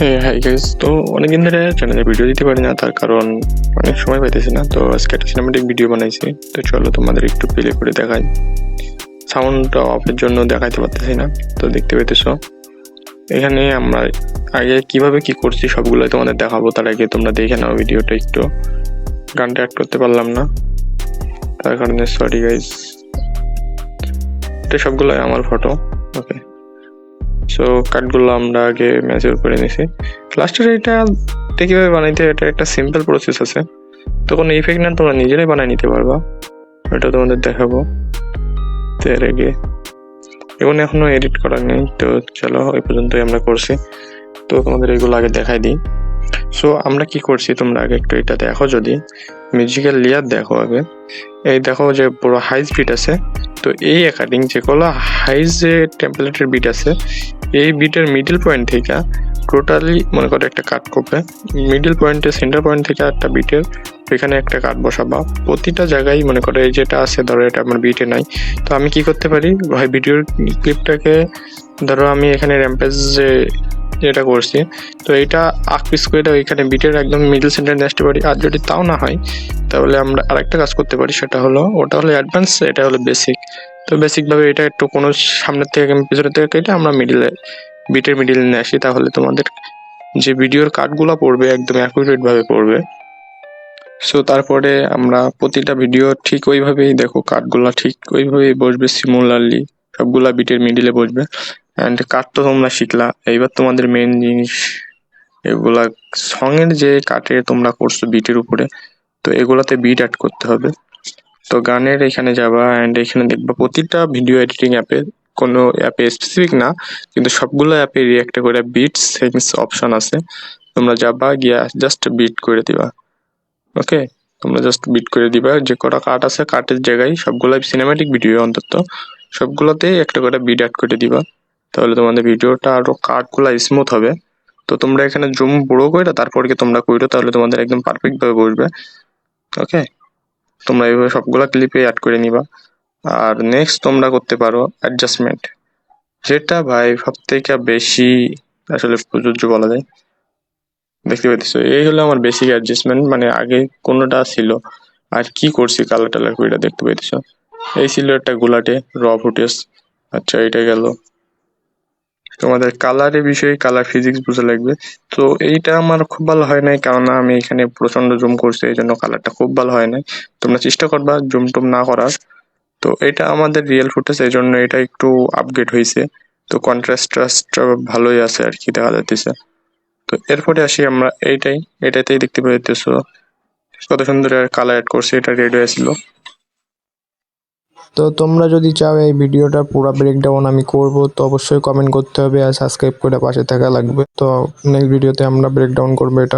হ্যাঁ, hi guys. তো অনেকদিন ধরে চ্যানেলে ভিডিও দিতে পারি না, তার কারণ অনেক সময় পাইতেছি না। তো আজকে একটা সিনেমাটিক ভিডিও বানাইছি, তো চলো তোমাদের একটু প্লে করে দেখাই। সাউন্ডটা অফের জন্য দেখাইতে পারতেছি না, তো দেখতে পেতেছো। এখানে আমরা আগে কিভাবে কি করছি সবগুলো তোমাদের দেখাবো, তার আগে তোমরা দেখে নাও ভিডিওটা একটু। গানটা অ্যাড করতে পারলাম না, তার কারণে সরি গাইস। এটা সবগুলো আমার ফটো। ওকে, সো কাটগুলো আমরা আগে ম্যাচিওর করে নিছি। লাস্টের এটা কিভাবে বানাইতে, এটা একটা সিম্পল প্রসেস আছে। তো কোনো ইফেক্ট না, তোমরা নিজেরাই বানিয়ে নিতে পারবা, এটা তোমাদের দেখাবো। তো এর আগে এখনো এডিট করা নেই, তো চলো ওই পর্যন্তই আমরা করছি। তো তোমাদের এগুলো আগে দেখাই দিই। সো আমরা কি করছি তোমরা আগে একটু এটা দেখো। যদি মিউজিক্যাল লেয়ার দেখো আগে, এই দেখো যে পুরো হাই স্পিড আছে। তো এই অ্যাকর্ডিং যেগুলো হাই যে টেম্পলেটের বিট আছে, এই বিটের মিডল পয়েন্ট থেকে টোটালি মনে করো একটা কাট করবে। মিডল পয়েন্টে সেন্টার পয়েন্ট থেকে একটা বিটের এখানে একটা কাট বসাবা। প্রতিটা জায়গায় মনে করো এই যেটা আছে, ধরো এটা আমার বিটে নাই, তো আমি কি করতে পারি ভাই, ভিডিওর ক্লিপটাকে ধরো আমি এখানে র্যাম্পেজ যেটা করছি, তো এটা আকপিস করে এখানে বিটের একদম মিডল সেন্টারে নিয়ে আসতে পারি। আর যদি তাও না হয়, তাহলে আমরা আরেকটা কাজ করতে পারি, সেটা হলো ওটা হলো অ্যাডভান্স, এটা হলো বেসিক। তো বেসিকভাবে এটা একটু কোনো সামনের থেকে পিছনের থেকে কেটে আমরা বিটের মিডিলে নিয়ে আসি, তাহলে তোমাদের যে ভিডিওর কাটগুলো পড়বে একদম অ্যাকুরেট ভাবে পড়বে। সো তারপরে আমরা প্রতিটা ভিডিও ঠিক ওইভাবেই দেখো, কাটগুলা ঠিক ওইভাবেই বসবে সিমিলারলি, সবগুলা বিটের মিডিলে বসবে। অ্যান্ড কাট তো তোমরা শিখলা, এইবার তোমাদের মেন জিনিস এগুলা সঙের যে কাটে তোমরা করছো বিটের উপরে, তো এগুলাতে বিট অ্যাড করতে হবে। তো গানের এখানে যাবা অ্যান্ড এখানে দেখবা প্রতিটা ভিডিও এডিটিং অ্যাপে, কোনো অ্যাপে স্পেসিফিক না কিন্তু সবগুলো অ্যাপে রিঅ্যাক্ট করে বিট সেন্স অপশন আছে। তোমরা যাবা গিয়া জাস্ট বিট করে দিবা। ওকে, তোমরা জাস্ট বিট করে দিবা। যে কটা কাট আছে কাটের জায়গায় সবগুলো সিনেমাটিক ভিডিও অন্তত সবগুলোতেই একটা করে বিট অ্যাড করে দিবা, তাহলে তোমাদের ভিডিওটা আরো কাটগুলা স্মুথ হবে। তো তোমরা এখানে জুম বড় করে তারপর কি তোমরা কইরো, তাহলে তোমাদের একদম পারফেক্ট ভাবে বসবে। ওকে, তোমরা এইভাবে সবগুলা ক্লিপে অ্যাড করে নিবা। আর নেক্সট তোমরা করতে পারো অ্যাডজাস্টমেন্ট, যেটা ভাই সব থেকে বেশি আসলে প্রযোজ্য বলা যায়। দেখতে পাইতেছো, এই হলো আমার বেসিক অ্যাডজাস্টমেন্ট, মানে আগে কোনোটা ছিল আর কি করছি কালার টালার করে দেখতে পাইতেছো। এই ছিল একটা গোলাটে র ফুটেজ। আচ্ছা, এটা গেল তোমাদের কালারের বিষয়ে, কালার ফিজিক্স বুঝা লাগবে। তো এইটা আমার খুব ভালো হয় নাই, কারণ আমি এখানে প্রচন্ড জুম করছি, এই জন্য কালারটা খুব ভালো হয় নাই। তোমরা চেষ্টা করবা জুম টুম না করার। তো এটা আমাদের রিয়েল ফুটেজ, এই জন্য এটা একটু আপগ্রেড হয়েছে। তো কন্ট্রাস্ট ভালোই আছে আর কি দেখা যাচ্ছে। তো এরপরে আসি আমরা এটাতেই দেখতে পাইতেছো কত সুন্দর কালার অ্যাড করছে, এটা রেড হয়েছিল। তো তোমরা যদি চাও এই ভিডিওটা পুরো ব্রেকডাউন আমি করব, তো অবশ্যই কমেন্ট করতে হবে আর সাবস্ক্রাইব করে পাশে থাকা লাগবে। তো নেক্সট ভিডিওতে আমরা ব্রেকডাউন করবো এটার।